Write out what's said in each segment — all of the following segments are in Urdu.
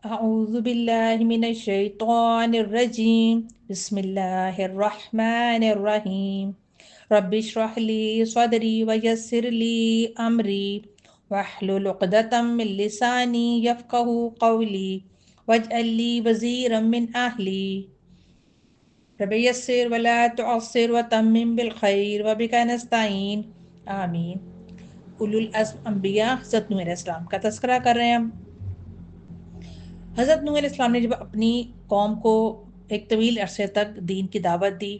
أعوذ بالله من الشيطان الرجيم بسم الله الرحمن الرحيم رب اشرح لي صدري ويسر لي أمري واحلل عقدة من لساني يفقه قولي واجعل لي وزيرا من أهلي رب يسر ولا تعسر وتمم بالخير وبك نستعين آمین۔ اولو العزم انبیاء حضرت نوح علیہ السلام کا تذکرہ کر رہے ہیں ہم۔ حضرت نوح علیہ السلام نے جب اپنی قوم کو ایک طویل عرصے تک دین کی دعوت دی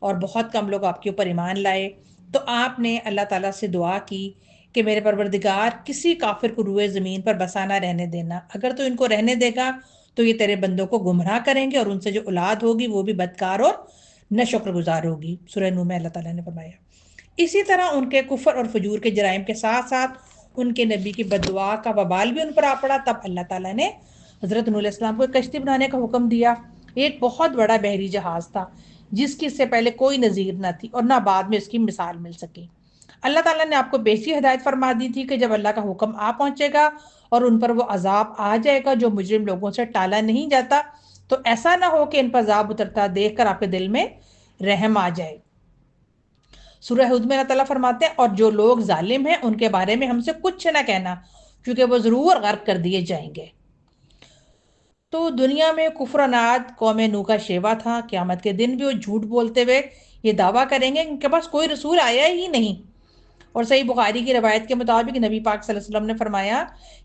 اور بہت کم لوگ آپ کے اوپر ایمان لائے، تو آپ نے اللہ تعالیٰ سے دعا کی کہ میرے پروردگار کسی کافر کو روئے زمین پر بسا نہ رہنے دینا، اگر تو ان کو رہنے دے گا تو یہ تیرے بندوں کو گمراہ کریں گے اور ان سے جو اولاد ہوگی وہ بھی بدکار اور نہ شکر گزار ہوگی۔ سورہ نوح میں اللہ تعالیٰ نے فرمایا۔ اسی طرح ان کے کفر اور فجور کے جرائم کے ساتھ ساتھ ان کے نبی کی بددعا کا وبال بھی ان پر آ پڑا۔ تب اللہ تعالیٰ نے حضرت نوح علیہ السلام کو ایک کشتی بنانے کا حکم دیا۔ ایک بہت بڑا بحری جہاز تھا جس کی اس سے پہلے کوئی نظیر نہ تھی اور نہ بعد میں اس کی مثال مل سکی۔ اللہ تعالیٰ نے آپ کو بیسی ہدایت فرما دی تھی کہ جب اللہ کا حکم آ پہنچے گا اور ان پر وہ عذاب آ جائے گا جو مجرم لوگوں سے ٹالا نہیں جاتا، تو ایسا نہ ہو کہ ان پر عذاب اترتا دیکھ کر آپ کے دل میں رحم آ جائے۔ سورہ ہود میں اللہ تعالیٰ فرماتے ہیں اور جو لوگ ظالم ہیں ان کے بارے میں ہم سے کچھ نہ کہنا، کیونکہ وہ ضرور غرق کر دیے جائیں گے۔ تو دنیا میں کفر عناد قوم نوح کا شیوا تھا۔ قیامت کے دن بھی وہ جھوٹ بولتے ہوئے یہ دعویٰ کریں گے کہ ان کے پاس کوئی رسول آیا ہی نہیں۔ اور صحیح بخاری کی روایت کے مطابق نبی پاک صلی اللہ علیہ وسلم نے فرمایا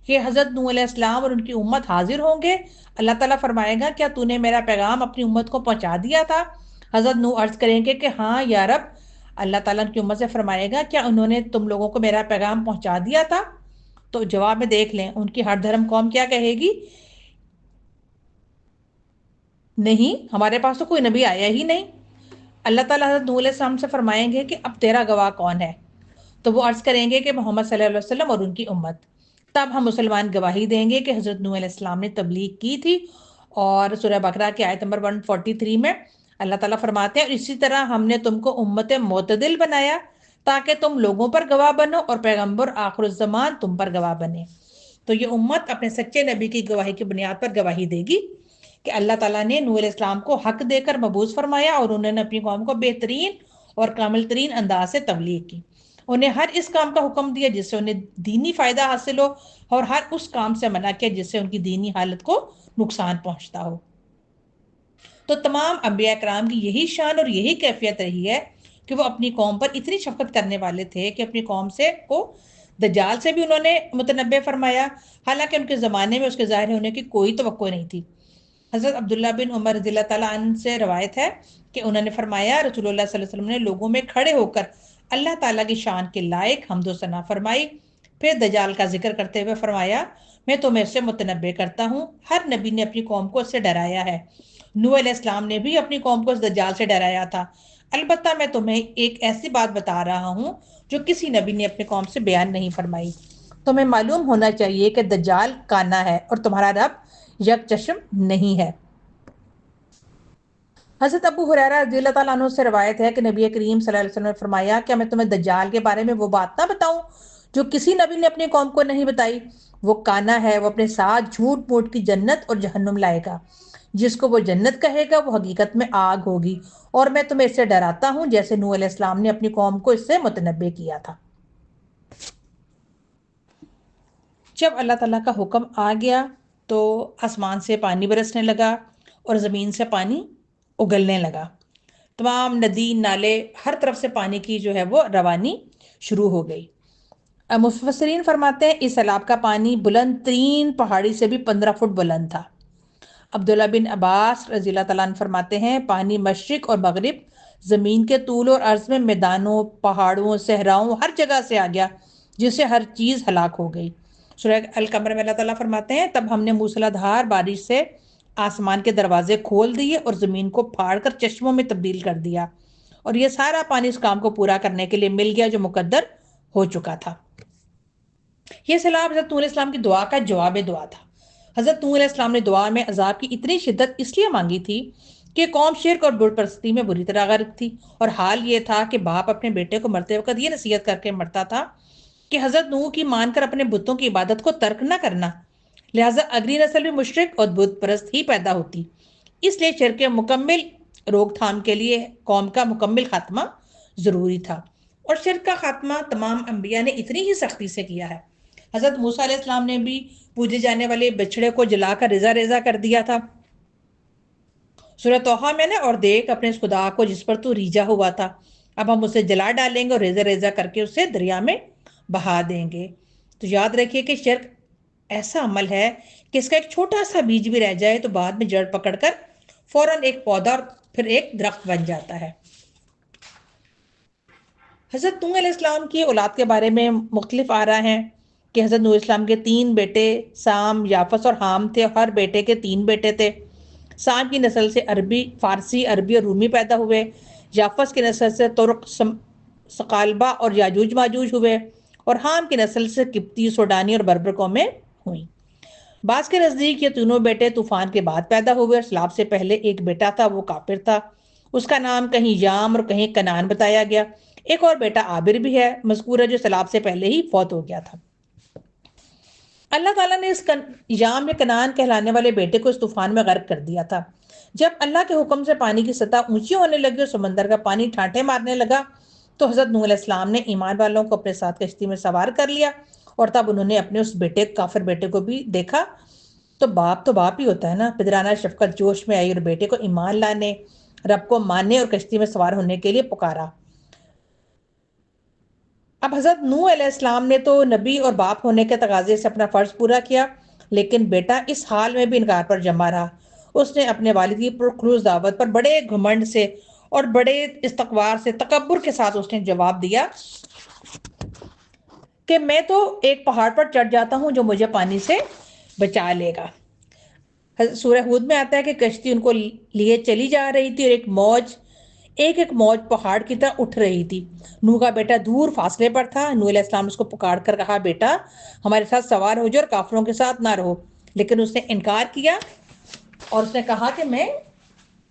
کہ حضرت نوح علیہ السلام اور ان کی امت حاضر ہوں گے۔ اللہ تعالیٰ فرمائے گا کیا تو نے میرا پیغام اپنی امت کو پہنچا دیا تھا؟ حضرت نوح عرض کریں گے کہ ہاں یا رب۔ اللہ تعالیٰ ان کی امت سے فرمائے گا کیا انہوں نے تم لوگوں کو میرا پیغام پہنچا دیا تھا؟ تو جواب میں دیکھ لیں ان کی ہر دھرم قوم کیا کہے گی؟ نہیں، ہمارے پاس تو کوئی نبی آیا ہی نہیں۔ اللہ تعالیٰ حضرت نوح علیہ السلام سے فرمائیں گے کہ اب تیرا گواہ کون ہے؟ تو وہ عرض کریں گے کہ محمد صلی اللہ علیہ وسلم اور ان کی امت۔ تب ہم مسلمان گواہی دیں گے کہ حضرت نوح علیہ السلام نے تبلیغ کی تھی۔ اور سورہ بقرہ کی آیت نمبر 143 میں اللہ تعالیٰ فرماتے ہیں اور اسی طرح ہم نے تم کو امت معتدل بنایا تاکہ تم لوگوں پر گواہ بنو اور پیغمبر آخر الزمان تم پر گواہ بنے۔ تو یہ امت اپنے سچے نبی کی گواہی کی بنیاد پر گواہی دے گی کہ اللہ تعالیٰ نے نوح علیہ السلام کو حق دے کر مبعوث فرمایا اور انہوں نے اپنی قوم کو بہترین اور کامل ترین انداز سے تبلیغ کی۔ انہیں ہر اس کام کا حکم دیا جس سے انہیں دینی فائدہ حاصل ہو اور ہر اس کام سے منع کیا جس سے ان کی دینی حالت کو نقصان پہنچتا ہو۔ تو تمام انبیاء کرام کی یہی شان اور یہی کیفیت رہی ہے کہ وہ اپنی قوم پر اتنی شفقت کرنے والے تھے کہ اپنی قوم کو دجال سے بھی انہوں نے متنبع فرمایا، حالانکہ ان کے زمانے میں اس کے ظاہر ہونے کی کوئی توقع نہیں تھی۔ حضرت عبداللہ بن عمر رضی اللہ تعالیٰ عنہ سے روایت ہے کہ انہوں نے فرمایا رسول اللہ صلی اللہ علیہ وسلم نے لوگوں میں کھڑے ہو کر اللہ تعالیٰ کی شان کے لائق حمد و ثنا فرمائی، پھر دجال کا ذکر کرتے ہوئے فرمایا میں تمہیں اس سے متنبع کرتا ہوں۔ ہر نبی نے اپنی قوم کو اس سے ڈرایا ہے۔ نوح علیہ السلام نے بھی اپنی قوم کو اس دجال سے ڈرایا تھا۔ البتہ میں تمہیں ایک ایسی بات بتا رہا ہوں جو کسی نبی نے اپنی قوم سے بیان نہیں فرمائی۔ تمہیں معلوم ہونا چاہیے کہ دجال کانا ہے اور تمہارا رب یک چشم نہیں ہے۔ حضرت ابو ہریرہ رضی اللہ تعالیٰ عنہ سے روایت ہے کہ نبی کریم صلی اللہ علیہ وسلم نے فرمایا کیا میں تمہیں دجال کے بارے میں وہ بات نہ بتاؤں جو کسی نبی نے اپنی قوم کو نہیں بتائی؟ وہ کانا ہے، وہ اپنے ساتھ جھوٹ موٹ کی جنت اور جہنم لائے گا۔ جس کو وہ جنت کہے گا وہ حقیقت میں آگ ہوگی، اور میں تمہیں اس سے ڈراتا ہوں جیسے نوح علیہ السلام نے اپنی قوم کو اس سے متنبع کیا تھا۔ جب اللہ تعالیٰ کا حکم آ گیا تو آسمان سے پانی برسنے لگا اور زمین سے پانی اگلنے لگا۔ تمام ندی نالے ہر طرف سے پانی کی جو ہے وہ روانی شروع ہو گئی۔ مفسرین فرماتے ہیں اس سیلاب کا پانی بلند ترین پہاڑی سے بھی 15 فٹ بلند تھا۔ عبداللہ بن عباس رضی اللہ تعالیٰ عنہ فرماتے ہیں پانی مشرق اور مغرب زمین کے طول اور عرض میں میدانوں، پہاڑوں، صحراؤں ہر جگہ سے آ گیا جس سے ہر چیز ہلاک ہو گئی۔ سورہ القمر میں اللہ تعالیٰ فرماتے ہیں تب ہم نے موسلا دھار بارش سے آسمان کے دروازے کھول دیے اور زمین کو پھاڑ کر چشموں میں تبدیل کر دیا، اور یہ سارا پانی اس کام کو پورا کرنے کے لیے مل گیا جو مقدر ہو چکا تھا۔ یہ سیلاب حضرت نوح علیہ السلام کی دعا کا جواب دعا تھا۔ حضرت نوح علیہ السلام نے دعا میں عذاب کی اتنی شدت اس لیے مانگی تھی کہ قوم شرک اور بت پرستی میں بری طرح غرق تھی، اور حال یہ تھا کہ باپ اپنے بیٹے کو مرتے وقت یہ نصیحت کر کے مرتا تھا کہ حضرت نوح کی مان کر اپنے بتوں کی عبادت کو ترک نہ کرنا، لہٰذا اگلی نسل بھی مشرک اور بت پرست ہی پیدا ہوتی، اس لیے شرک کے مکمل روک تھام کے لیے قوم کا مکمل خاتمہ ضروری تھا، اور شرک کا خاتمہ تمام انبیاء نے اتنی ہی سختی سے کیا ہے۔ حضرت موسیٰ علیہ السلام نے بھی پوجے جانے والے بچڑے کو جلا کر ریزہ ریزہ کر دیا تھا۔ سورہ توحہ میں نے اور دیکھ اپنے اس خدا کو جس پر تو ریجا ہوا تھا، اب ہم اسے جلا ڈالیں گے اور ریزہ ریزہ کر کے اسے دریا میں بہا دیں گے۔ تو یاد رکھیے کہ شرک ایسا عمل ہے کہ اس کا ایک چھوٹا سا بیج بھی رہ جائے تو بعد میں جڑ پکڑ کر فوراً ایک پودا اور پھر ایک درخت بن جاتا ہے۔ حضرت نوح علیہ السلام کی اولاد کے بارے میں مختلف آراء ہیں کہ حضرت نوح علیہ السلام کے 3 بیٹے سام، یافس اور حام تھے، اور ہر بیٹے کے 3 بیٹے تھے۔ سام کی نسل سے فارسی، عربی اور رومی پیدا ہوئے۔ یافس کی نسل سے ترک، ثقالبہ اور یاجوج ماجوج ہوئے، اور حام کی نسل سے قبطی، سوڈانی اور بربر قومیں ہوئیں۔ بعض کے نزدیک یہ تینوں بیٹے طوفان کے بعد پیدا ہوئے، اور سیلاب سے پہلے ایک بیٹا تھا، وہ کافر تھا، اس کا نام کہیں یام اور کہیں کنعان بتایا گیا۔ ایک اور بیٹا عابر بھی ہے مذکور ہے جو سیلاب سے پہلے ہی فوت ہو گیا تھا۔ اللہ تعالیٰ نے اس یام یا کنعان کہلانے والے بیٹے کو اس طوفان میں غرق کر دیا تھا۔ جب اللہ کے حکم سے پانی کی سطح اونچی ہونے لگی اور سمندر کا پانی ٹھانٹے مارنے لگا تو حضرت نوح علیہ السلام نے ایمان والوں کو اپنے ساتھ کشتی میں سوار کر لیا، اور تب انہوں نے اپنے اس کافر بیٹے کو بھی دیکھا۔ تو باپ ہی ہوتا ہے نا۔ پدرانہ شفقت جوش میں آئی اور بیٹے کو ایمان لانے، رب کو ماننے اور کشتی میں سوار ہونے کے لیے پکارا۔ اب حضرت نوح علیہ السلام نے تو نبی اور باپ ہونے کے تقاضے سے اپنا فرض پورا کیا، لیکن بیٹا اس حال میں بھی انکار پر جمع رہا۔ اس نے اپنے والد کی پرخلوص دعوت پر بڑے گھمنڈ سے اور بڑے استغفار سے، تکبر کے ساتھ اس نے جواب دیا کہ میں تو ایک پہاڑ پر چڑھ جاتا ہوں جو مجھے پانی سے بچا لے گا۔ سورہ ہود میں آتا ہے کہ کشتی ان کو لیے چلی جا رہی تھی، اور ایک موج پہاڑ کی طرح اٹھ رہی تھی۔ نوح کا بیٹا دور فاصلے پر تھا۔ نوح علیہ السلام اس کو پکار کر کہا، بیٹا ہمارے ساتھ سوار ہو جاؤ اور کافروں کے ساتھ نہ رہو، لیکن اس نے انکار کیا، اور اس نے کہا کہ میں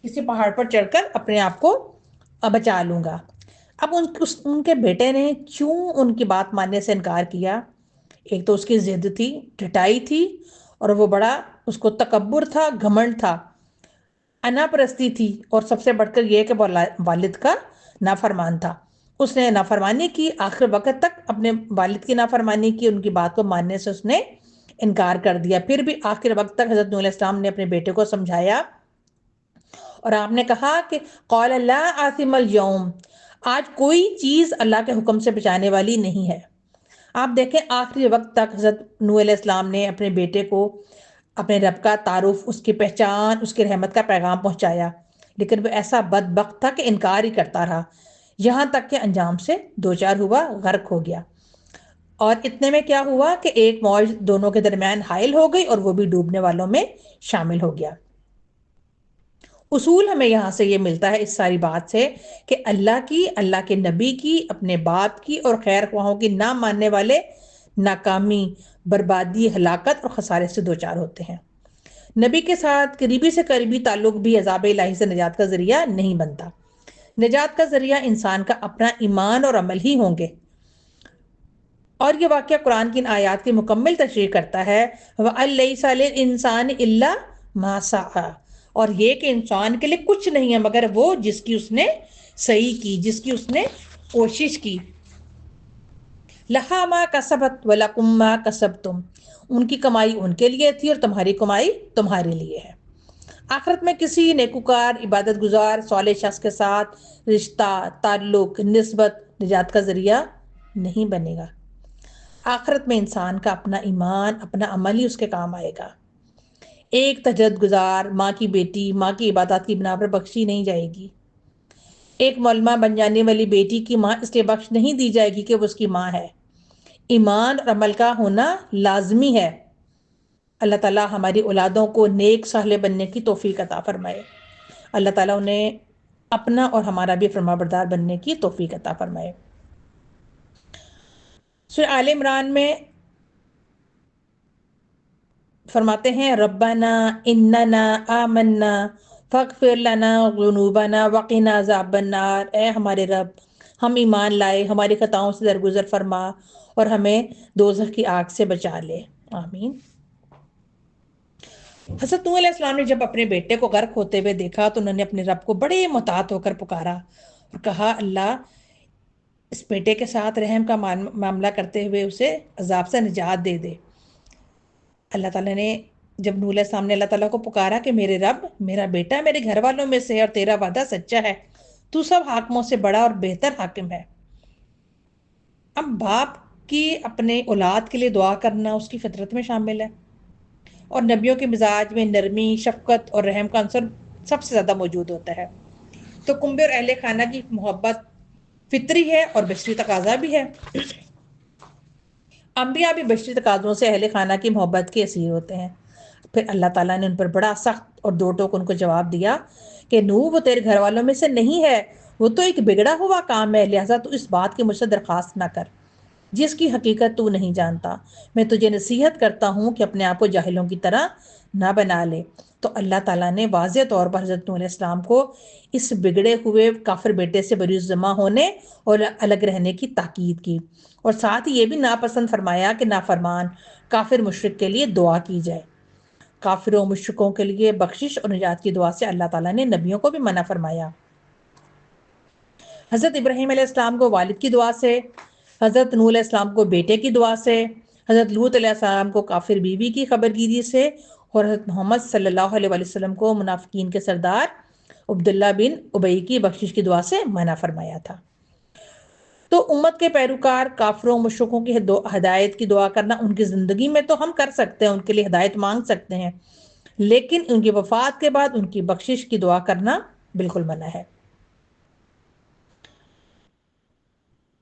کسی پہاڑ پر چڑھ کر اپنے آپ کو بچا لوں گا۔ اب ان کے بیٹے نے کیوں ان کی بات ماننے سے انکار کیا؟ ایک تو اس کی ضد تھی، ڈٹائی تھی، اور وہ بڑا اس کو تکبر تھا، گھمنڈ تھا، انا پرستی تھی، اور سب سے بڑھ کر یہ کہ والد کا نافرمان تھا۔ اس نے نافرمانی کی، آخر وقت تک اپنے والد کی نافرمانی کی، ان کی بات کو ماننے سے اس نے انکار کر دیا۔ پھر بھی آخر وقت تک حضرت نوح علیہ السلام نے اپنے بیٹے کو سمجھایا، اور آپ نے کہا کہ قال لا عاصم اليوم، آج کوئی چیز اللہ کے حکم سے بچانے والی نہیں ہے۔ آپ دیکھیں آخری وقت تک حضرت نوح علیہ السلام نے اپنے بیٹے کو اپنے رب کا تعارف، اس کی پہچان، اس کی رحمت کا پیغام پہنچایا، لیکن وہ ایسا بدبخت تھا کہ انکار ہی کرتا رہا، یہاں تک کہ انجام سے دوچار ہوا، غرق ہو گیا۔ اور اتنے میں کیا ہوا کہ ایک موج دونوں کے درمیان حائل ہو گئی، اور وہ بھی ڈوبنے والوں میں شامل ہو گیا۔ اصول ہمیں یہاں سے یہ ملتا ہے اس ساری بات سے کہ اللہ کی، اللہ کے نبی کی، اپنے باپ کی اور خیر خواہوں کی نہ ماننے والے ناکامی، بربادی، ہلاکت اور خسارے سے دوچار ہوتے ہیں۔ نبی کے ساتھ قریبی سے قریبی تعلق بھی عذاب الہی سے نجات کا ذریعہ نہیں بنتا۔ نجات کا ذریعہ انسان کا اپنا ایمان اور عمل ہی ہوں گے، اور یہ واقعہ قرآن کی ان آیات کی مکمل تشریح کرتا ہے۔ وَأَن لَيْسَ لِلْإِنسَانِ إِلَّا مَا سَعَىٰ، اور یہ کہ انسان کے لیے کچھ نہیں ہے مگر وہ جس کی اس نے صحیح کی، جس کی اس نے کوشش کی۔ لَهَا مَا كَسَبَتْ وَلَكُمْ مَا كَسَبْتُمْ، ان کی کمائی ان کے لیے تھی اور تمہاری کمائی تمہارے لیے ہے۔ آخرت میں کسی نیکوکار، عبادت گزار، صالح شخص کے ساتھ رشتہ، تعلق، نسبت نجات کا ذریعہ نہیں بنے گا۔ آخرت میں انسان کا اپنا ایمان، اپنا عمل ہی اس کے کام آئے گا۔ ایک تہجد گزار ماں کی بیٹی ماں کی عبادات کی بنا پر بخشی نہیں جائے گی۔ ایک معلمہ بن جانے والی بیٹی کی ماں اس لیے بخش نہیں دی جائے گی کہ وہ اس کی ماں ہے۔ ایمان اور عمل کا ہونا لازمی ہے۔ اللہ تعالیٰ ہماری اولادوں کو نیک صالح بننے کی توفیق عطا فرمائے۔ اللہ تعالیٰ انہیں اپنا اور ہمارا بھی فرما بردار بننے کی توفیق عطا فرمائے۔ سورہ آل عمران میں فرماتے ہیں، ربنا اننا آمنا فاغفر لنا ذنوبنا وقنا عذاب النار، اے ہمارے رب ہم ایمان لائے، ہماری خطاؤں سے درگزر فرما اور ہمیں دوزخ کی آگ سے بچا لے، آمین۔ حضرت نوح علیہ السلام نے جب اپنے بیٹے کو غرق ہوتے ہوئے دیکھا تو انہوں نے اپنے رب کو بڑے محتاط ہو کر پکارا اور کہا اللہ اس بیٹے کے ساتھ رحم کا معاملہ کرتے ہوئے اسے عذاب سے نجات دے دے۔ اللہ تعالیٰ نے جب نوح علیہ السلام نے اللہ تعالیٰ کو پکارا کہ میرے رب میرا بیٹا میرے گھر والوں میں سے اور تیرا وعدہ سچا ہے، تو سب حاکموں سے بڑا اور بہتر حاکم ہے۔ اب باپ کی اپنے اولاد کے لیے دعا کرنا اس کی فطرت میں شامل ہے، اور نبیوں کے مزاج میں نرمی، شفقت اور رحم کا عنصر سب سے زیادہ موجود ہوتا ہے۔ تو کنبے اور اہل خانہ کی محبت فطری ہے اور بشری تقاضا بھی ہے۔ انبیاء بھی بشری تقاضوں سے اہل خانہ کی محبت کے اسیر ہوتے ہیں۔ پھر اللہ تعالیٰ نے ان پر بڑا سخت اور دو ٹوک ان کو جواب دیا کہ نوح وہ تیرے گھر والوں میں سے نہیں ہے، وہ تو ایک بگڑا ہوا کام ہے، لہٰذا تو اس بات کی مجھ سے درخواست نہ کر جس کی حقیقت تو نہیں جانتا۔ میں تجھے نصیحت کرتا ہوں کہ اپنے آپ کو جاہلوں کی طرح نہ بنا لے۔ تو اللہ تعالیٰ نے واضح طور پر حضرت نوح علیہ السلام کو اس بگڑے ہوئے کافر بیٹے سے بری الذمہ ہونے اور الگ رہنے کی تاکید کی، اور ساتھ ہی یہ بھی ناپسند فرمایا کہ نافرمان کافر مشرک کے لیے دعا کی جائے۔ کافروں مشرکوں کے لیے بخشش اور نجات کی دعا سے اللہ تعالیٰ نے نبیوں کو بھی منع فرمایا۔ حضرت ابراہیم علیہ السلام کو والد کی دعا سے، حضرت نوح علیہ السلام کو بیٹے کی دعا سے، حضرت لوط علیہ السلام کو کافر بیوی کی خبرگیری سے، اور حضرت محمد صلی اللہ علیہ وسلم کو منافقین کے سردار عبداللہ بن ابی کی بخشش کی دعا سے منع فرمایا تھا۔ تو امت کے پیروکار کافروں مشرکوں کی ہدایت کی دعا کرنا ان کی زندگی میں تو ہم کر سکتے ہیں، ان کے لیے ہدایت مانگ سکتے ہیں، لیکن ان کی وفات کے بعد ان کی بخشش کی دعا کرنا بالکل منع ہے۔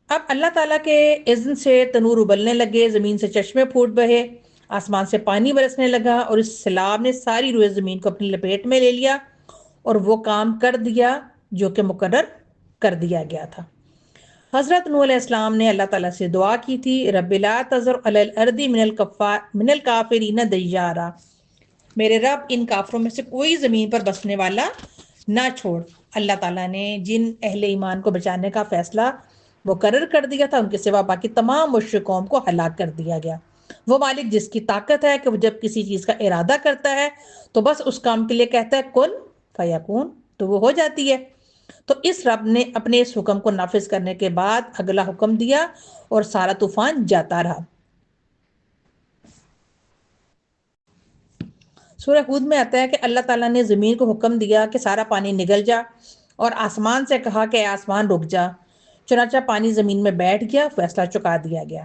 اب اللہ تعالیٰ کے اذن سے تنور ابلنے لگے، زمین سے چشمے پھوٹ بہے، آسمان سے پانی برسنے لگا، اور اس سیلاب نے ساری روئے زمین کو اپنی لپیٹ میں لے لیا اور وہ کام کر دیا جو کہ مقرر کر دیا گیا تھا۔ حضرت نوح علیہ السلام نے اللہ تعالیٰ سے دعا کی تھی، رب لا تذر علی الارض من الکافرین دیارا، میرے رب ان کافروں میں سے کوئی زمین پر بسنے والا نہ چھوڑ۔ اللہ تعالیٰ نے جن اہل ایمان کو بچانے کا فیصلہ مقرر کر دیا تھا ان کے سوا باقی تمام مشرک قوم کو ہلاک کر دیا گیا۔ وہ مالک جس کی طاقت ہے کہ وہ جب کسی چیز کا ارادہ کرتا ہے تو بس اس کام کے لیے کہتا ہے کن فیکون، تو وہ ہو جاتی ہے۔ تو اس رب نے اپنے اس حکم کو نافذ کرنے کے بعد اگلا حکم دیا اور سارا طوفان جاتا رہا۔ سورہ ہود میں آتا ہے کہ اللہ تعالیٰ نے زمین کو حکم دیا کہ سارا پانی نگل جا، اور آسمان سے کہا کہ اے آسمان رک جا، چنانچہ پانی زمین میں بیٹھ گیا، فیصلہ چکا دیا گیا۔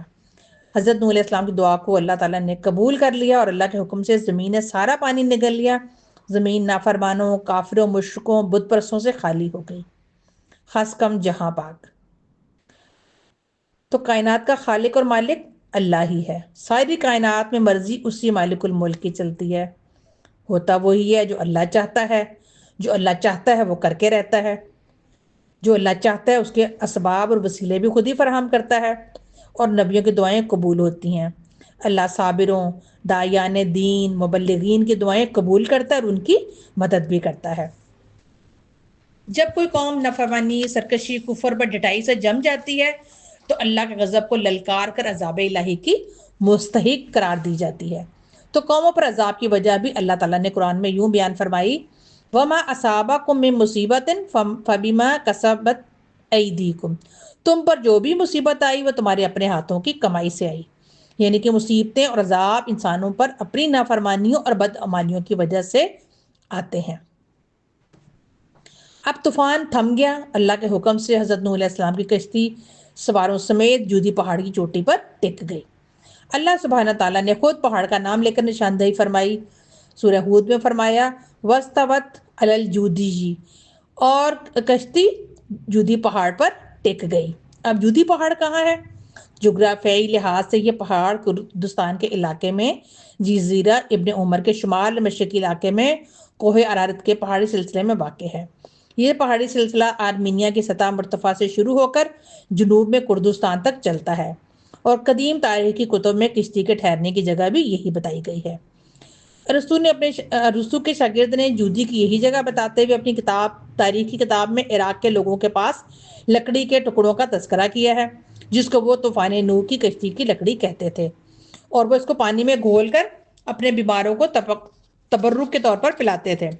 حضرت نوح علیہ السلام کی دعا کو اللہ تعالیٰ نے قبول کر لیا اور اللہ کے حکم سے زمین نے سارا پانی نگل لیا۔ زمین نافرمانوں، کافروں، مشرکوں، بت پرستوں سے خالی ہو گئی، خاص کم جہاں پاک۔ تو کائنات کا خالق اور مالک اللہ ہی ہے، ساری کائنات میں مرضی اسی مالک الملک کی چلتی ہے، ہوتا وہی ہے جو اللہ چاہتا ہے، جو اللہ چاہتا ہے وہ کر کے رہتا ہے، جو اللہ چاہتا ہے اس کے اسباب اور وسیلے بھی خود ہی فراہم کرتا ہے، اور نبیوں کی دعائیں قبول ہوتی ہیں۔ اللہ صابروں، داعیان دین، مبلغین کی دعائیں قبول کرتا ہے اور ان کی مدد بھی کرتا ہے۔ جب کوئی قوم نافرمانی، سرکشی، کفر پر ڈٹائی سے جم جاتی ہے تو اللہ کے غضب کو للکار کر عذاب الہی کی مستحق قرار دی جاتی ہے۔ تو قوموں پر عذاب کی وجہ بھی اللہ تعالیٰ نے قرآن میں یوں بیان فرمائی، وَمَا أَصَابَكُم مِّن مُّصِيبَةٍ فَبِمَا كَسَبَتْ أَيْدِيكُمْ، تم پر جو بھی مصیبت آئی وہ تمہارے اپنے ہاتھوں کی کمائی سے آئی، یعنی کہ مصیبتیں اور عذاب انسانوں پر اپنی نافرمانیوں اور بدعمالیوں کی وجہ سے آتے ہیں۔ اب طوفان تھم گیا، اللہ کے حکم سے حضرت نوح علیہ السلام کی کشتی سواروں سمیت جودی پہاڑ کی چوٹی پر ٹک گئی۔ اللہ سبحانہ تعالیٰ نے خود پہاڑ کا نام لے کر نشاندہی فرمائی۔ سورہ ہود میں فرمایا وَاسْتَوَتْ عَلَى الْجُودِيِّ، اور کشتی جودی پہاڑ پر ٹک گئی۔ اب جودی پہاڑ کہاں ہے؟ جغرافیائی لحاظ سے یہ پہاڑ کردستان کے علاقے میں جزیرہ ابن عمر کے شمال مشرقی علاقے میں کوہ ارارات کے پہاڑی سلسلے میں واقع ہے۔ یہ پہاڑی سلسلہ آرمینیا کی سطح مرتفع سے شروع ہو کر جنوب میں کردستان تک چلتا ہے، اور قدیم تاریخی کتب میں کشتی کے ٹھہرنے کی جگہ بھی یہی بتائی گئی ہے۔ ارسطو کے شاگرد نے جودی کی یہی جگہ بتاتے ہوئے اپنی تاریخی کتاب میں عراق کے لوگوں کے پاس لکڑی کے ٹکڑوں کا تذکرہ کیا ہے، جس کو وہ طوفان نوح کی کشتی کی لکڑی کہتے تھے، اور وہ اس کو پانی میں گھول کر اپنے بیماروں کو تبرک کے طور پر پلاتے تھے۔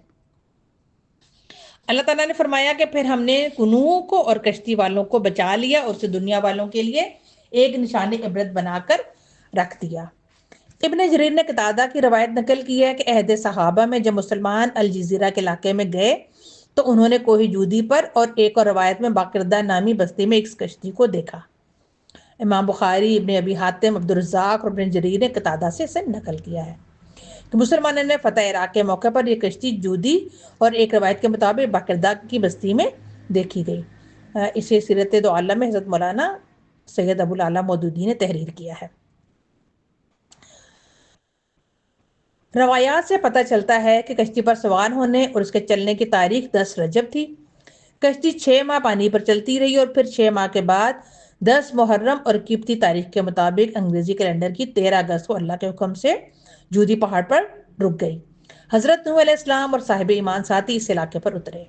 اللہ تعالیٰ نے فرمایا کہ پھر ہم نے نوح کو اور کشتی والوں کو بچا لیا اور اسے دنیا والوں کے لیے ایک نشان عبرت بنا کر رکھ دیا۔ ابن جریر نے قتادہ کی روایت نقل کی ہے کہ عہد صحابہ میں جب مسلمان الجزیرہ کے علاقے میں گئے تو انہوں نے کوہ جودی پر اور ایک اور روایت میں باقردہ نامی بستی میں ایک کشتی کو دیکھا۔ امام بخاری، ابن ابی حاتم، عبدالرزاق اور ابن جریر نے قتادہ سے اسے نقل کیا ہے کہ مسلمانوں نے فتح عراق کے موقع پر یہ کشتی جودی اور ایک روایت کے مطابق باقردہ کی بستی میں دیکھی گئی۔ اسے سیرت دو عالم میں حضرت مولانا سید ابو العلا مودودی نے تحریر کیا ہے۔ روایات سے پتہ چلتا ہے کہ کشتی پر سوار ہونے اور اس کے چلنے کی تاریخ 10 رجب تھی۔ کشتی 6 ماہ پانی پر چلتی رہی اور پھر 6 ماہ کے بعد 10 محرم اور قبطی تاریخ کے مطابق انگریزی کیلنڈر کی 13 اگست کو اللہ کے حکم سے جودی پہاڑ پر رک گئی۔ حضرت نوح علیہ السلام اور صاحب ایمان ساتھی اس علاقے پر اترے۔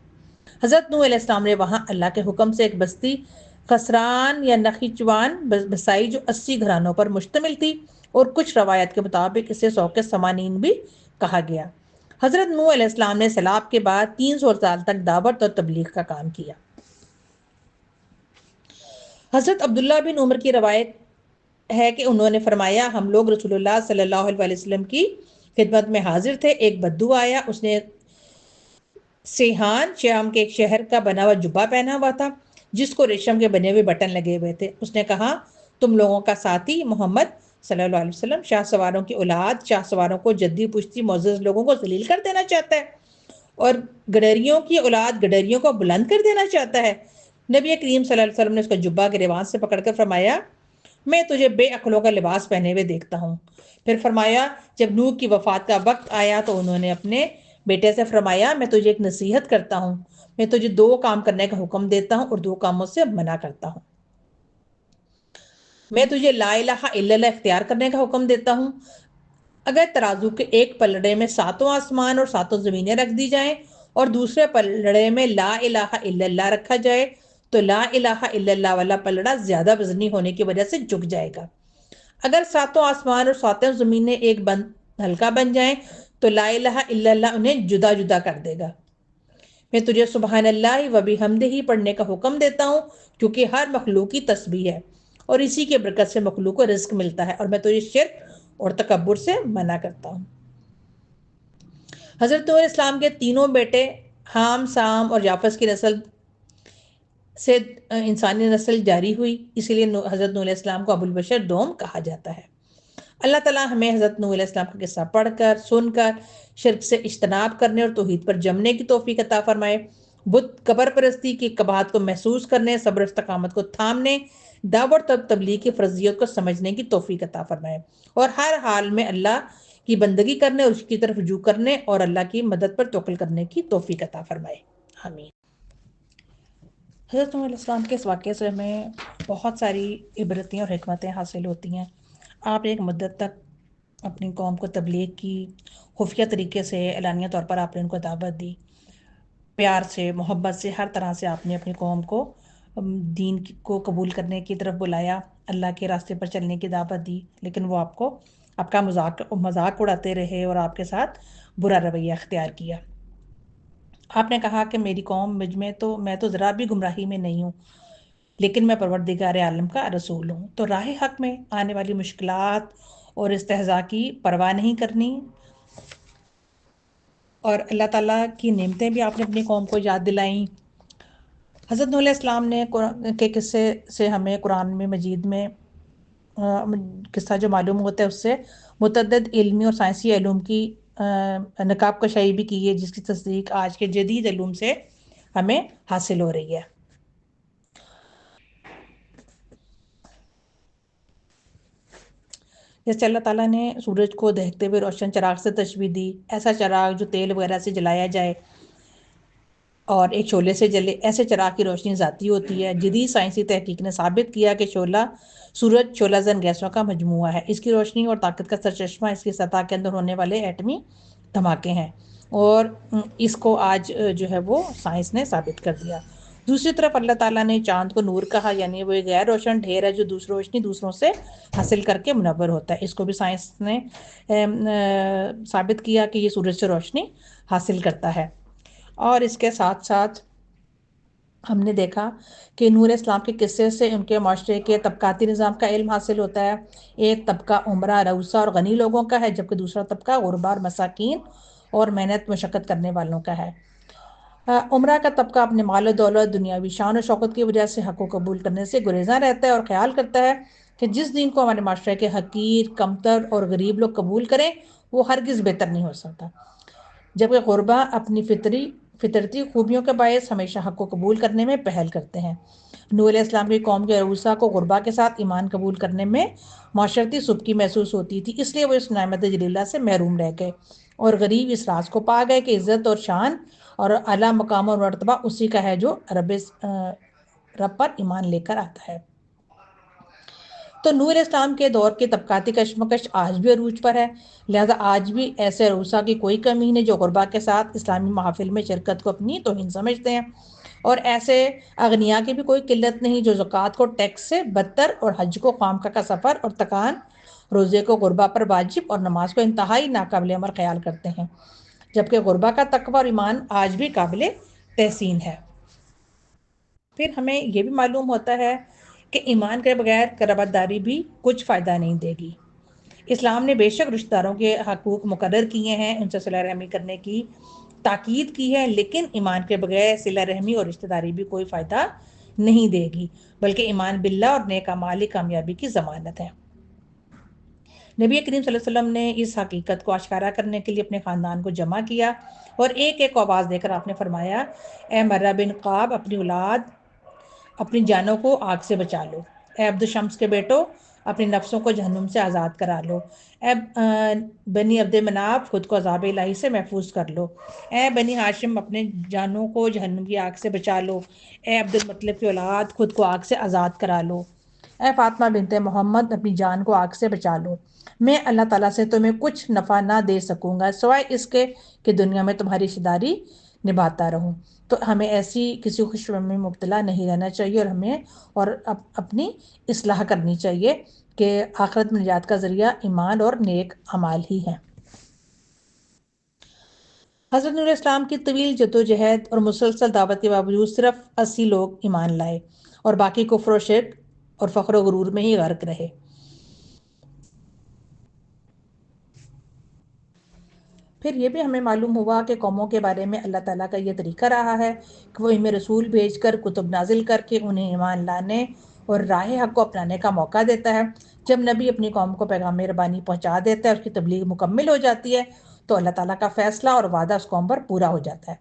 حضرت نوح علیہ السلام نے وہاں اللہ کے حکم سے ایک بستی خسران یا نخچوان بسائی جو 80 گھرانوں پر مشتمل تھی، اور کچھ روایت کے مطابق اسے سوق سمانین بھی کہا گیا۔ حضرت نوح علیہ السلام نے سیلاب کے بعد 300 سال تک دعوت اور تبلیغ کا کام کیا۔ حضرت عبداللہ بن عمر کی روایت ہے کہ انہوں نے فرمایا، ہم لوگ رسول اللہ صلی اللہ علیہ وسلم کی خدمت میں حاضر تھے۔ ایک بدو آیا، اس نے سیحان شام کے ایک شہر کا بنا ہوا جبہ پہنا ہوا تھا جس کو ریشم کے بنے ہوئے بٹن لگے ہوئے تھے۔ اس نے کہا، تم لوگوں کا ساتھی محمد صلی اللہ علیہ وسلم شاہ سواروں کی اولاد، شاہ سواروں کو جدی پشتی معزز لوگوں کو ذلیل کر دینا چاہتا ہے اور گڈریوں کی اولاد گڈریوں کو بلند کر دینا چاہتا ہے۔ نبی کریم صلی اللہ علیہ وسلم نے اس کا جبہ کے ریوان سے پکڑ کر فرمایا، میں تجھے بے عقلوں کا لباس پہنے ہوئے دیکھتا ہوں۔ پھر فرمایا، جب نوح کی وفات کا وقت آیا تو انہوں نے اپنے بیٹے سے فرمایا، میں تجھے ایک نصیحت کرتا ہوں، میں تجھے 2 کام کرنے کا حکم دیتا ہوں اور 2 کاموں سے منع کرتا ہوں۔ میں تجھے لا الہ الا اللہ اختیار کرنے کا حکم دیتا ہوں۔ اگر ترازو کے ایک پلڑے میں 7 آسمان اور 7 زمینیں رکھ دی جائیں اور دوسرے پلڑے میں لا الہ الا اللہ رکھا جائے تو لا الہ الا اللہ والا پلڑا زیادہ وزنی ہونے کی وجہ سے جھک جائے گا۔ اگر 7 آسمان اور 7 زمینیں ایک ہلکا بن جائیں تو لا الہ الا اللہ انہیں جدا جدا کر دے گا۔ میں تجھے سبحان اللہ و بحمدہ پڑھنے کا حکم دیتا ہوں کیونکہ ہر مخلوق کی تسبیح ہے اور اسی کے برکت سے مخلوق کو رزق ملتا ہے، اور میں تجھے شرک اور تکبر سے منع کرتا ہوں۔ حضرت نوح علیہ السلام کے تینوں بیٹے حام، سام اور یافس کی نسل سے انسانی نسل جاری ہوئی، اسی لیے حضرت نوح علیہ السلام کو ابو البشر دوم کہا جاتا ہے۔ اللہ تعالیٰ ہمیں حضرت نوح علیہ السلام کا قصہ پڑھ کر، سن کر شرک سے اجتناب کرنے اور توحید پر جمنے کی توفیق عطا فرمائے، بت قبر پرستی کی قباحت کو محسوس کرنے، صبر استقامت کو تھامنے، دعوت اور تبلیغ کی فرضیت کو سمجھنے کی توفیق عطا فرمائے، اور ہر حال میں اللہ کی بندگی کرنے اور اس کی طرف رجوع کرنے اور اللہ کی مدد پر توکل کرنے کی توفیق عطا فرمائے، آمین۔ حضرت نوح علیہ السلام کے اس واقعے سے ہمیں بہت ساری عبرتیں اور حکمتیں حاصل ہوتی ہیں۔ آپ نے ایک مدت تک اپنی قوم کو تبلیغ کی، خفیہ طریقے سے، اعلانیہ طور پر آپ نے ان کو دعوت دی، پیار سے، محبت سے، ہر طرح سے آپ نے اپنی قوم کو دین کو قبول کرنے کی طرف بلایا، اللہ کے راستے پر چلنے کی دعوت دی، لیکن وہ آپ کا مذاق اڑاتے رہے اور آپ کے ساتھ برا رویہ اختیار کیا۔ آپ نے کہا کہ میری قوم میں تو ذرا بھی گمراہی میں نہیں ہوں، لیکن میں پروردگار عالم کا رسول ہوں، تو راہ حق میں آنے والی مشکلات اور استہزاء کی پرواہ نہیں کرنی، اور اللہ تعالیٰ کی نعمتیں بھی آپ نے اپنی قوم کو یاد دلائیں۔ حضرت نوح علیہ السلام نے کے قصے سے ہمیں قرآن میں مجید میں قصہ جو معلوم ہوتا ہے اس سے متعدد علمی اور سائنسی علوم کی نقاب کشائی بھی کی ہے، جس کی تصدیق آج کے جدید علوم سے ہمیں حاصل ہو رہی ہے۔ جیسے اللہ تعالیٰ نے سورج کو دہتے ہوئے روشن چراغ سے تشبیہ دی، ایسا چراغ جو تیل وغیرہ سے جلایا جائے اور ایک شعلے سے جلے، ایسے چراغ کی روشنی ذاتی ہوتی ہے۔ جدید سائنسی تحقیق نے ثابت کیا کہ سورج شعلہ زن گیسوں کا مجموعہ ہے، اس کی روشنی اور طاقت کا سرچشمہ اس کی سطح کے اندر ہونے والے ایٹمی دھماکے ہیں، اور اس کو آج جو ہے وہ سائنس نے ثابت کر دیا۔ دوسری طرف اللہ تعالیٰ نے چاند کو نور کہا، یعنی وہ ایک غیر روشن ڈھیر ہے جو روشنی دوسروں سے حاصل کر کے منور ہوتا ہے۔ اس کو بھی سائنس نے ثابت کیا کہ یہ سورج سے روشنی حاصل کرتا ہے۔ اور اس کے ساتھ ساتھ ہم نے دیکھا کہ نور اسلام کے قصے سے ان کے معاشرے کے طبقاتی نظام کا علم حاصل ہوتا ہے۔ ایک طبقہ عمرہ، رؤسا اور غنی لوگوں کا ہے، جبکہ دوسرا طبقہ غربا اور مساکین اور محنت مشقت کرنے والوں کا ہے۔ عمرہ کا طبقہ اپنے مال و دولت، دنیاوی شان و شوکت کی وجہ سے حق کو قبول کرنے سے گریزاں رہتا ہے اور خیال کرتا ہے کہ جس دین کو ہمارے معاشرے کے حقیر، کمتر اور غریب لوگ قبول کریں وہ ہرگز بہتر نہیں ہو سکتا، جبکہ غربا اپنی فطرتی خوبیوں کے باعث ہمیشہ حق کو قبول کرنے میں پہل کرتے ہیں۔ نور علیہ السلام کی قوم کے رؤسا کو غربا کے ساتھ ایمان قبول کرنے میں معاشرتی سبکی محسوس ہوتی تھی، اس لیے وہ اس نعمت جلیلہ سے محروم رہ گئے، اور غریب اس راز کو پا گئے کہ عزت اور شان اور اعلیٰ مقام اور مرتبہ اسی کا ہے جو رب پر ایمان لے کر آتا ہے۔ تو نور اسلام کے دور کی طبقاتی کشمکش آج بھی عروج پر ہے، لہذا آج بھی ایسے رؤسا کی کوئی کمی نہیں جو غربا کے ساتھ اسلامی محافل میں شرکت کو اپنی توہین سمجھتے ہیں، اور ایسے اغنیا کی بھی کوئی قلت نہیں جو زکوٰۃ کو ٹیکس سے بدتر اور حج کو خامخواہ کا سفر اور تکان، روزے کو غربا پر واجب اور نماز کو انتہائی ناقابل عمل خیال کرتے ہیں، جبکہ غربا کا تقوی اور ایمان آج بھی قابل تحسین ہے۔ پھر ہمیں یہ بھی معلوم ہوتا ہے کہ ایمان کے بغیر قرابت داری بھی کچھ فائدہ نہیں دے گی۔ اسلام نے بے شک رشتہ داروں کے حقوق مقرر کیے ہیں، ان سے صلہ رحمی کرنے کی تاکید کی ہے، لیکن ایمان کے بغیر صلہ رحمی اور رشتہ داری بھی کوئی فائدہ نہیں دے گی، بلکہ ایمان باللہ اور نیک اعمال ہی کامیابی کی ضمانت ہے۔ نبی کریم صلی اللہ علیہ وسلم نے اس حقیقت کو آشکارا کرنے کے لیے اپنے خاندان کو جمع کیا اور ایک ایک آواز دے کر آپ نے فرمایا، اے مرہ بن قعب، اپنی اولاد، اپنی جانوں کو آگ سے بچا لو۔ اے عبد الشمس کے بیٹو، اپنی نفسوں کو جہنم سے آزاد کرا لو۔ اے بنی عبد مناف، خود کو عذاب الہی سے محفوظ کر لو۔ اے بنی ہاشم، اپنے جانوں کو جہنم کی آگ سے بچا لو۔ اے عبد المطلب کی اولاد، خود کو آگ سے آزاد کرا لو۔ اے فاطمہ بنت محمد، اپنی جان کو آگ سے بچا لو۔ میں اللہ تعالیٰ سے تمہیں کچھ نفع نہ دے سکوں گا سوائے اس کے کہ دنیا میں تمہاری رشتہ داری نبھاتا رہوں۔ تو ہمیں ایسی کسی خوشی میں مبتلا نہیں رہنا چاہیے، اور ہمیں اپنی اصلاح کرنی چاہیے کہ آخرت میں نجات کا ذریعہ ایمان اور نیک اعمال ہی ہیں۔ حضرت نور اسلام کی طویل جدوجہد اور مسلسل دعوت کے باوجود صرف 80 لوگ ایمان لائے اور باقی کفر و شرک اور فخر و غرور میں ہی غرق رہے۔ پھر یہ بھی ہمیں معلوم ہوا کہ قوموں کے بارے میں اللہ تعالیٰ کا یہ طریقہ رہا ہے کہ وہ انہیں رسول بھیج کر کتب نازل کر کے انہیں ایمان لانے اور راہ حق کو اپنانے کا موقع دیتا ہے۔ جب نبی اپنی قوم کو پیغام ربانی پہنچا دیتا ہے اور اس کی تبلیغ مکمل ہو جاتی ہے تو اللہ تعالیٰ کا فیصلہ اور وعدہ اس قوم پر پورا ہو جاتا ہے۔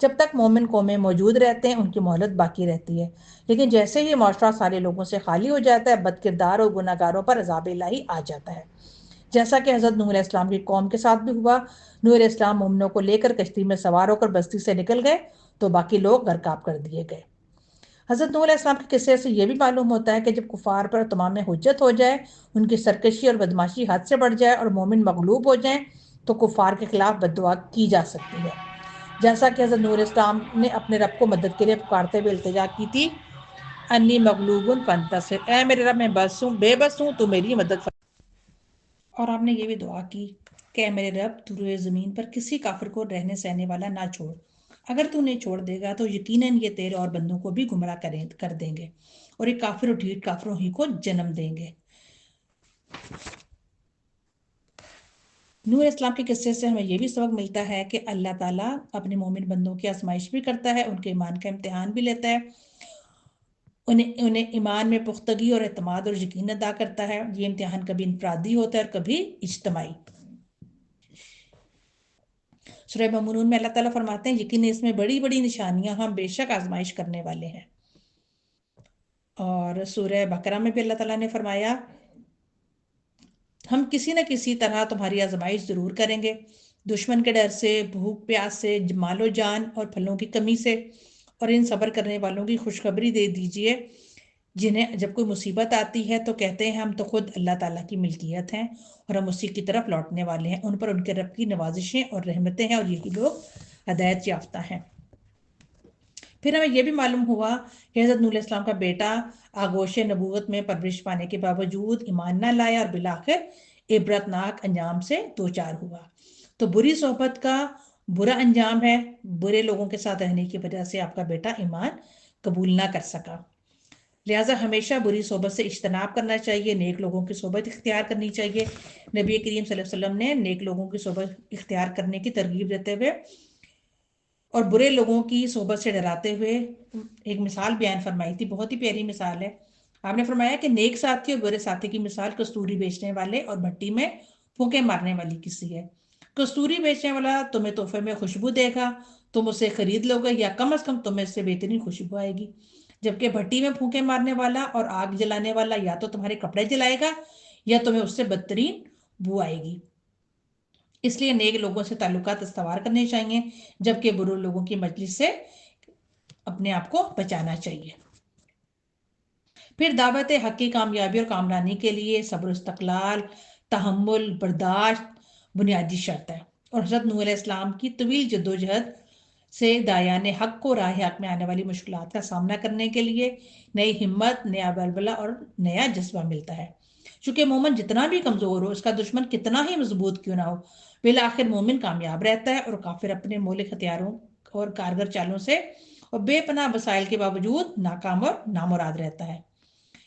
جب تک مومن قومیں موجود رہتے ہیں ان کی مہلت باقی رہتی ہے، لیکن جیسے ہی معاشرہ سارے لوگوں سے خالی ہو جاتا ہے بد کردار اور گناہ گاروں پر عذاب الہی آ جاتا ہے، جیسا کہ حضرت نوح علیہ السلام کی قوم کے ساتھ بھی ہوا۔ نوح علیہ السلام مومنوں کو لے کر کشتی میں سوار ہو کر بستی سے نکل گئے تو باقی لوگ غرقاب کر دیے گئے۔ حضرت نوح علیہ السلام کے قصے سے یہ بھی معلوم ہوتا ہے کہ جب کفار پر تمام حجت ہو جائے، ان کی سرکشی اور بدماشی حد سے بڑھ جائے اور مومن مغلوب ہو جائیں تو کفار کے خلاف بد دعا کی جا سکتی ہے، جیسا کہ حضرت نوح علیہ السلام نے اپنے رب کو مدد کے لیے پکارتے ہوئے التجا کی تھی، انی مغلوب فانتصر، اے میرے رب میں بے بس ہوں، تو میری مدد فرما۔ اور آپ نے یہ بھی دعا کی کہ اے میرے رب، تو روئے زمین پر کسی کافر کو رہنے سہنے والا نہ چھوڑ، اگر تو انہیں چھوڑ دے گا تو یقیناً یہ تیرے اور بندوں کو بھی گمراہ کر دیں گے اور یہ کافر و ڈھیٹ کافروں ہی کو جنم دیں گے۔ نوح اسلام کے قصے سے ہمیں یہ بھی سبق ملتا ہے کہ اللہ تعالیٰ اپنے مومن بندوں کی آزمائش بھی کرتا ہے، ان کے ایمان کا امتحان بھی لیتا ہے، انہیں ایمان میں پختگی اور اعتماد اور یقین ادا کرتا ہے۔ یہ امتحان کبھی انفرادی ہوتا ہے اور کبھی اجتماعی۔ سورہ مومنون میں اللہ تعالیٰ فرماتے ہیں، یقیناً اس میں بڑی بڑی نشانیاں، ہم بے شک آزمائش کرنے والے ہیں۔ اور سورہ بقرہ میں بھی اللہ تعالیٰ نے فرمایا، ہم کسی نہ کسی طرح تمہاری آزمائش ضرور کریں گے، دشمن کے ڈر سے، بھوک پیاس سے، مال و جان اور پھلوں کی کمی سے، اور ان صبر کرنے والوں کی خوشخبری دے دیجئے جنہیں جب کوئی مصیبت آتی ہے تو کہتے ہیں ہم تو خود اللہ تعالیٰ کی ملکیت ہیں اور ہم اسی کی طرف لوٹنے والے ہیں، ان پر ان کے رب کی نوازشیں اور رحمتیں ہیں اور یہی لوگ ہدایت یافتہ ہیں۔ پھر ہمیں یہ بھی معلوم ہوا کہ حضرت نوح علیہ السلام کا بیٹا آغوش نبوت میں پرورش پانے کے باوجود ایمان نہ لایا اور بالآخر عبرتناک انجام سے دوچار ہوا۔ تو بری صحبت کا برا انجام ہے، برے لوگوں کے ساتھ رہنے کی وجہ سے آپ کا بیٹا ایمان قبول نہ کر سکا۔ لہٰذا ہمیشہ بری صحبت سے اجتناب کرنا چاہیے، نیک لوگوں کی صحبت اختیار کرنی چاہیے۔ نبی کریم صلی اللہ علیہ وسلم نے نیک لوگوں کی صحبت اختیار کرنے کی ترغیب دیتے ہوئے اور برے لوگوں کی صحبت سے ڈراتے ہوئے ایک مثال بیان فرمائی تھی، بہت ہی پیاری مثال ہے۔ آپ نے فرمایا کہ نیک ساتھی اور برے ساتھی کی مثال کستوری بیچنے والے اور بھٹی میں پھونکے مارنے والی کسی ہے۔ کستوری بیچنے والا تمہیں تحفے میں خوشبو دے گا، تم اسے خرید لو گے یا کم از کم تمہیں اس سے بہترین خوشبو آئے گی، جبکہ بھٹی میں پھونکے مارنے والا اور آگ جلانے والا یا تو تمہارے کپڑے جلائے گا یا تمہیں اس سے بدترین بو آئے گی۔ اس لیے نیک لوگوں سے تعلقات استوار کرنے چاہیے، جبکہ برے لوگوں کی مجلس سے اپنے آپ کو بچانا چاہیے۔ پھر دعوت حق کی کامیابی اور کامرانی کے لیے صبر و استقلال، تحمل، برداشت بنیادی شرط ہے، اور حضرت نوح علیہ السلام کی طویل جدوجہد سے دایان حق کو راہ حق میں آنے والی مشکلات کا سامنا کرنے کے لیے نئی ہمت، نیا بلبلہ اور نیا جذبہ ملتا ہے۔ چونکہ مومن جتنا بھی کمزور ہو، اس کا دشمن کتنا ہی مضبوط کیوں نہ ہو، بالآخر مومن کامیاب رہتا ہے اور کافر اپنے مہلک ہتھیاروں اور کارگر چالوں سے اور بے پناہ وسائل کے باوجود ناکام اور نامراد رہتا ہے۔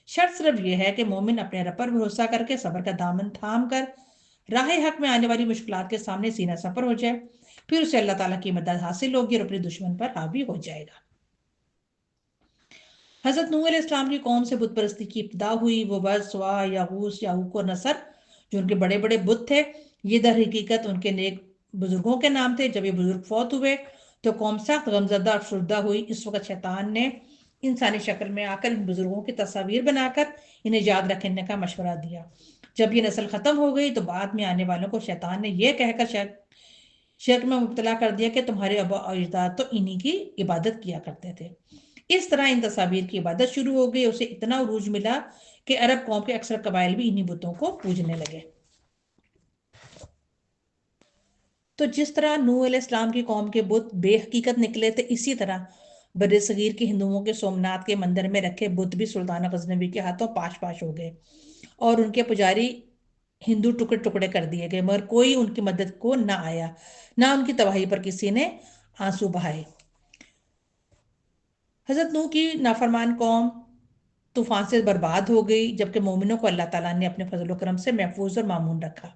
شرط صرف یہ ہے کہ مومن اپنے رب پر بھروسہ کر کے صبر کا دامن تھام کر راہ حق میں آنے والی مشکلات کے سامنے سینہ سپر ہو جائے، پھر اسے اللہ تعالیٰ کی مدد حاصل ہوگی اور اپنے دشمن پر حاوی ہو جائے گا۔ حضرت نوح علیہ السلام کی قوم سے بت پرستی کی ابتدا ہوئی۔ وہ ود، سوا، یغوث، یعوق اور نصر جو ان کے بڑے بڑے بت تھے، یہ در حقیقت ان کے نیک بزرگوں کے نام تھے۔ جب یہ بزرگ فوت ہوئے تو قوم سخت غمزدہ اور افسردہ ہوئی۔ اس وقت شیطان نے انسانی شکل میں آ کر ان بزرگوں کی تصاویر بنا کر انہیں یاد رکھنے کا مشورہ دیا۔ جب یہ نسل ختم ہو گئی تو بعد میں آنے والوں کو شیطان نے یہ کہہ کر شرک میں مبتلا کر دیا کہ تمہارے آباء و اجداد تو انہی کی عبادت کیا کرتے تھے۔ اس طرح ان تصاویر کی عبادت شروع ہو گئی، اسے اتنا عروج ملا کہ عرب قوم کے اکثر قبائل بھی انہی بتوں کو پوجنے لگے۔ تو جس طرح نوح علیہ السلام کی قوم کے بت بے حقیقت نکلے تھے، اسی طرح بر صغیر کے ہندوؤں کے سومنات کے مندر میں رکھے بت بھی سلطان غزنوی کے ہاتھوں پاش پاش ہو گئے اور ان کے پجاری ہندو ٹکڑے ٹکڑے کر دیے گئے، مگر کوئی ان کی مدد کو نہ آیا، نہ ان کی تباہی پر کسی نے آنسو بہائے۔ حضرت نوح کی نافرمان قوم طوفان سے برباد ہو گئی، جبکہ مومنوں کو اللہ تعالیٰ نے اپنے فضل و کرم سے محفوظ اور مامون رکھا۔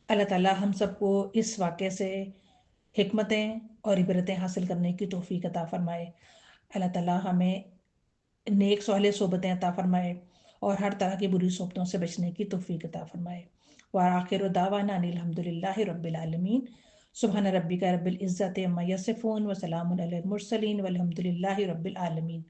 اللہ تعالیٰ ہم سب کو اس واقعے سے حکمتیں اور عبرتیں حاصل کرنے کی توفیق عطا فرمائے۔ اللہ تعالیٰ ہمیں نیک صالح صحبتیں عطا فرمائے اور ہر طرح کی بری صحبتوں سے بچنے کی توفیق عطا فرمائے۔ وآخر دعوانا ان الحمد للہ رب العالمین۔ سبحان ربک رب العزت عما یصفون وسلام علی المرسلین والحمد للہ رب العالمین۔